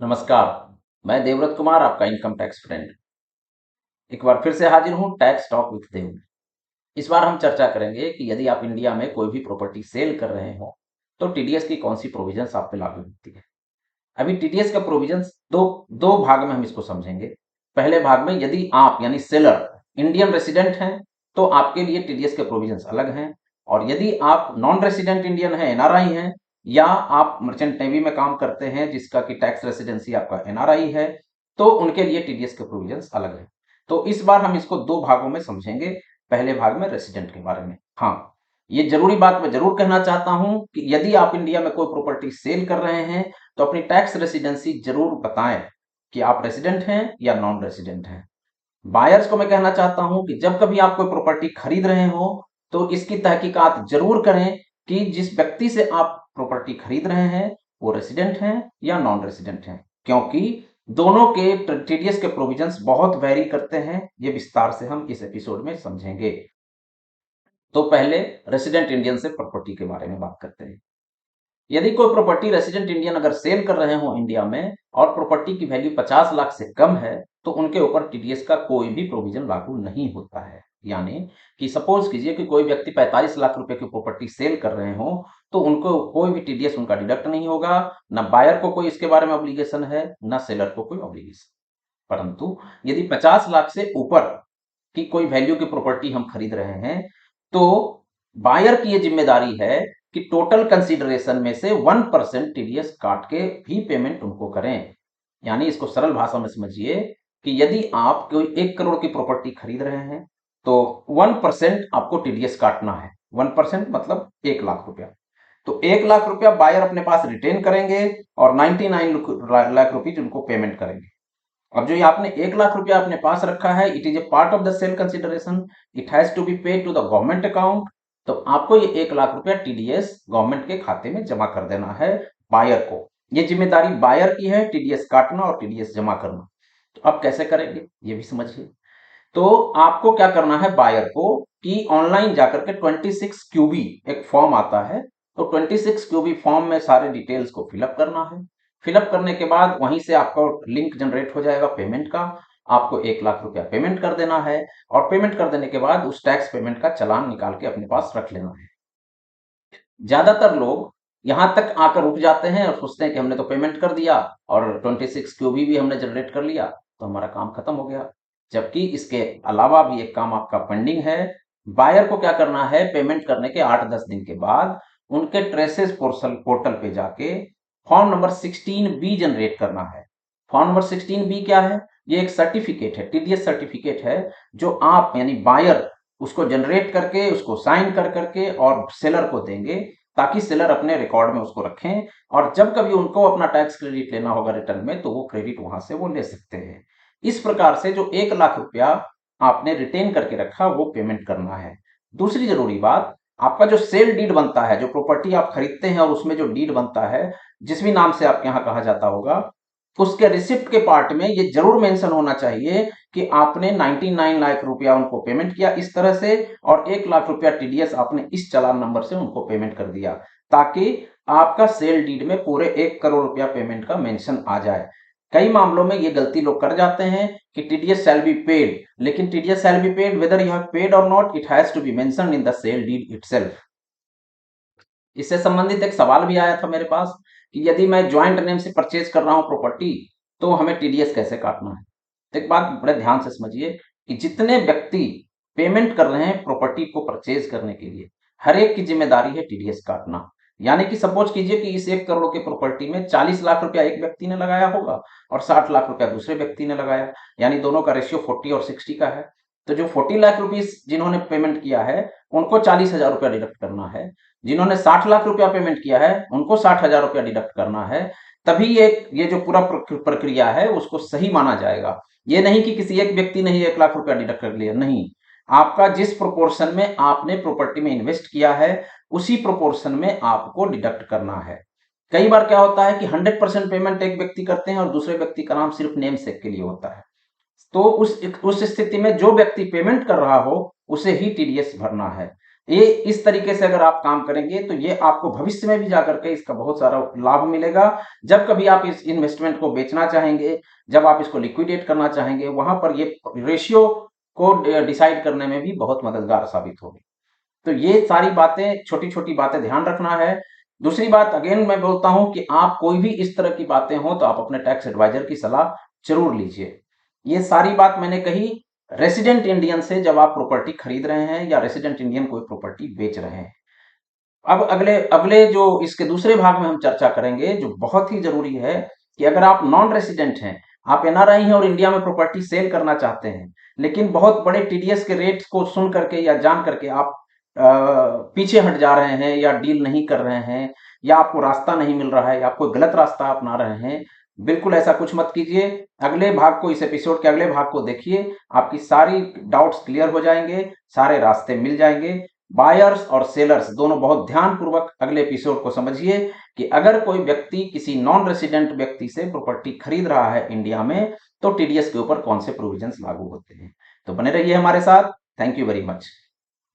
नमस्कार। मैं देवव्रत कुमार, आपका इनकम टैक्स फ्रेंड, एक बार फिर से हाजिर हूँ टैक्स टॉक विद देव। इस बार हम चर्चा करेंगे कि यदि आप इंडिया में कोई भी प्रॉपर्टी सेल कर रहे हो तो टीडीएस की कौन सी प्रोविजंस आप पे लागू होती है। अभी टीडीएस का प्रोविजंस दो दो भाग में हम इसको समझेंगे। पहले भाग में यदि आप यानी सेलर इंडियन रेसिडेंट हैं तो आपके लिए टीडीएस के प्रोविजंस अलग हैं, और यदि आप नॉन रेसिडेंट इंडियन हैं, एनआरआई हैं, या आप मर्चेंट नेवी में काम करते हैं जिसका कि टैक्स रेसिडेंसी आपका एनआरआई है, तो उनके लिए टीडीएस के प्रोविजंस अलग हैं। तो इस बार हम इसको दो भागों में समझेंगे। पहले भाग में रेसिडेंट के बारे में। हाँ, ये जरूरी बात मैं जरूर कहना चाहता हूं कि यदि आप इंडिया में कोई प्रॉपर्टी सेल कर रहे हैं तो अपनी टैक्स रेसिडेंसी जरूर बताएं कि आप रेसिडेंट हैं या नॉन रेसिडेंट हैं। बायर्स को मैं कहना चाहता हूं कि जब कभी आप कोई प्रॉपर्टी खरीद रहे हो तो इसकी तहकीकात जरूर करें कि जिस व्यक्ति से आप प्रॉपर्टी खरीद रहे हैं वो रेसिडेंट हैं या नॉन रेसिडेंट हैं, क्योंकि दोनों के टीडीएस के प्रोविजंस बहुत वेरी करते हैं। ये विस्तार से हम इस एपिसोड में समझेंगे। तो पहले रेसिडेंट इंडियन से प्रॉपर्टी के बारे में बात करते हैं। यदि कोई प्रॉपर्टी रेसिडेंट इंडियन अगर सेल कर रहे हो इंडिया में और प्रॉपर्टी की वैल्यू 50 लाख से कम है तो उनके ऊपर टीडीएस का कोई भी प्रोविजन लागू नहीं होता है। यानी कि सपोज कीजिए कि कोई व्यक्ति 45 लाख रुपए की प्रॉपर्टी सेल कर रहे हो तो उनको कोई भी टीडीएस उनका डिडक्ट नहीं होगा। ना बायर को कोई इसके बारे में ऑब्लिगेशन है, ना सेलर को कोई ऑब्लिगेशन। परंतु यदि 50 लाख से ऊपर की कोई वैल्यू की प्रॉपर्टी हम खरीद रहे हैं तो बायर की ये जिम्मेदारी है कि टोटल कंसीडरेशन में से 1% टीडीएस काट के भी पेमेंट उनको करें। यानी इसको सरल भाषा में समझिए कि यदि आप कोई 1 करोड़ की प्रॉपर्टी खरीद रहे हैं तो 1% आपको टीडीएस काटना है। 1% मतलब 1 लाख रुपया। तो 1 लाख रुपया बायर अपने पास रिटेन करेंगे और 99 लाख रुपीज उनको पेमेंट करेंगे। अब जो ये आपने 1 लाख रुपया अपने पास रखा है, it is a part of the sale consideration, it has to be paid to the government account. तो आपको ये 1 लाख रुपया टीडीएस गवर्नमेंट के खाते में जमा कर देना है बायर को। ये जिम्मेदारी बायर की है, टीडीएस काटना और टीडीएस जमा करना। तो अब कैसे करेंगे ये भी समझिए। तो आपको क्या करना है बायर को कि ऑनलाइन जाकर के 26 क्यूबी एक फॉर्म आता है, तो 26 क्यूबी फॉर्म में सारे डिटेल्स को फिलअप करना है। फिलअप करने के बाद वहीं से आपको लिंक जनरेट हो जाएगा पेमेंट का। आपको 1 लाख रुपया पेमेंट कर देना है और पेमेंट कर देने के बाद उस टैक्स पेमेंट का चालान निकाल के अपने पास रख लेना है। ज्यादातर लोग यहां तक आकर रुक जाते हैं और सोचते हैं कि हमने तो पेमेंट कर दिया और 26 क्यूबी भी हमने जनरेट कर लिया तो हमारा काम खत्म हो गया। जबकि इसके अलावा भी एक काम आपका पेंडिंग है। बायर को क्या करना है, पेमेंट करने के 8-10 दिन के बाद उनके ट्रेसेस पोर्टल पे जाके फॉर्म नंबर 16B जनरेट करना है। फॉर्म नंबर 16B क्या है? ये एक सर्टिफिकेट है, टीडीएस सर्टिफिकेट है, जो आप यानी बायर उसको जनरेट करके उसको साइन कर करके और सेलर को देंगे ताकि सेलर अपने रिकॉर्ड में उसको रखें और जब कभी उनको अपना टैक्स क्रेडिट लेना होगा रिटर्न में तो वो क्रेडिट वहां से वो ले सकते हैं। इस प्रकार से जो 1 लाख रुपया आपने रिटेन करके रखा वो पेमेंट करना है। दूसरी जरूरी बात, आपका जो सेल डीड बनता है, जो प्रॉपर्टी आप खरीदते हैं और उसमें जो डीड बनता है, जिस भी नाम से आपके यहाँ कहा जाता होगा, उसके रिसिप्ट के पार्ट में ये जरूर मेंशन होना चाहिए कि आपने 99 लाख रुपया उनको पेमेंट किया इस तरह से और 1 लाख रुपया टीडीएस आपने इस चालान नंबर से उनको पेमेंट कर दिया, ताकि आपका सेल डीड में पूरे 1 करोड़ रुपया पेमेंट का मेंशन आ जाए। कई मामलों में ये गलती लोग कर जाते हैं कि टीडीएस शैल बी पेड, लेकिन TDS shall be paid whether you have paid और not, it has to be mentioned in the sale deed itself. इससे संबंधित एक सवाल भी आया था मेरे पास कि यदि मैं ज्वाइंट नेम से परचेज कर रहा हूं प्रॉपर्टी तो हमें टीडीएस कैसे काटना है। तो एक बात बड़े ध्यान से समझिए कि जितने व्यक्ति पेमेंट कर रहे हैं प्रॉपर्टी को परचेज करने के लिए, हर एक की जिम्मेदारी है टीडीएस काटना। यानी कि सपोज कीजिए कि इस 1 करोड़ की प्रॉपर्टी में 40 लाख रुपया एक व्यक्ति ने लगाया होगा और 60 लाख रुपया दूसरे व्यक्ति ने लगाया, यानी दोनों का रेशियो 40 और 60 का है। तो जो 40 लाख रुपीज जिन्होंने पेमेंट किया है उनको 40,000 रुपया डिडक्ट करना है, जिन्होंने 60 लाख रुपया पेमेंट किया है उनको 60,000 रुपया डिडक्ट करना है। तभी ये जो पूरा प्रक्रिया है उसको सही माना जाएगा। ये नहीं कि किसी एक व्यक्ति ने ही 1 लाख रुपया डिडक्ट कर लिया, नहीं। आपका जिस प्रोपोर्शन में आपने प्रॉपर्टी में इन्वेस्ट किया है उसी प्रोपोर्शन में आपको डिडक्ट करना है। कई बार क्या होता है कि 100% पेमेंट एक व्यक्ति करते हैं और दूसरे व्यक्ति का नाम सिर्फ नेम सेक के लिए होता है। तो उस स्थिति में जो व्यक्ति पेमेंट कर रहा हो उसे ही टीडीएस भरना है। ये इस तरीके से अगर आप काम करेंगे तो ये आपको भविष्य में भी जाकर के इसका बहुत सारा लाभ मिलेगा। जब कभी आप इस इन्वेस्टमेंट को बेचना चाहेंगे, जब आप इसको लिक्विडेट करना चाहेंगे, वहां पर ये रेशियो को डिसाइड करने में भी बहुत मददगार साबित होगी। तो ये सारी बातें, छोटी छोटी बातें ध्यान रखना है। दूसरी बात, अगेन मैं बोलता हूं कि आप कोई भी इस तरह की बातें हो तो आप अपने टैक्स एडवाइजर की सलाह जरूर लीजिए। ये सारी बात मैंने कही रेसिडेंट इंडियन से, जब आप प्रॉपर्टी खरीद रहे हैं या रेसिडेंट इंडियन कोई प्रॉपर्टी बेच रहे हैं। अब अगले अगले जो इसके दूसरे भाग में हम चर्चा करेंगे, जो बहुत ही जरूरी है, कि अगर आप नॉन रेसिडेंट हैं, आप एनआरआई हैं और इंडिया में प्रॉपर्टी सेल करना चाहते हैं, लेकिन बहुत बड़े टीडीएस के रेट को सुन करके या जान करके आप पीछे हट जा रहे हैं या डील नहीं कर रहे हैं, या आपको रास्ता नहीं मिल रहा है, या आप कोई गलत रास्ता अपना रहे हैं, बिल्कुल ऐसा कुछ मत कीजिए। अगले भाग को, इस एपिसोड के अगले भाग को देखिए, आपकी सारी डाउट्स क्लियर हो जाएंगे, सारे रास्ते मिल जाएंगे। बायर्स और सेलर्स दोनों बहुत ध्यानपूर्वक अगले एपिसोड को समझिए कि अगर कोई व्यक्ति किसी नॉन रेसिडेंट व्यक्ति से प्रॉपर्टी खरीद रहा है इंडिया में, तो टीडीएस के ऊपर कौन से प्रोविजंस लागू होते हैं। तो बने रहिए हमारे साथ। Thank you very much.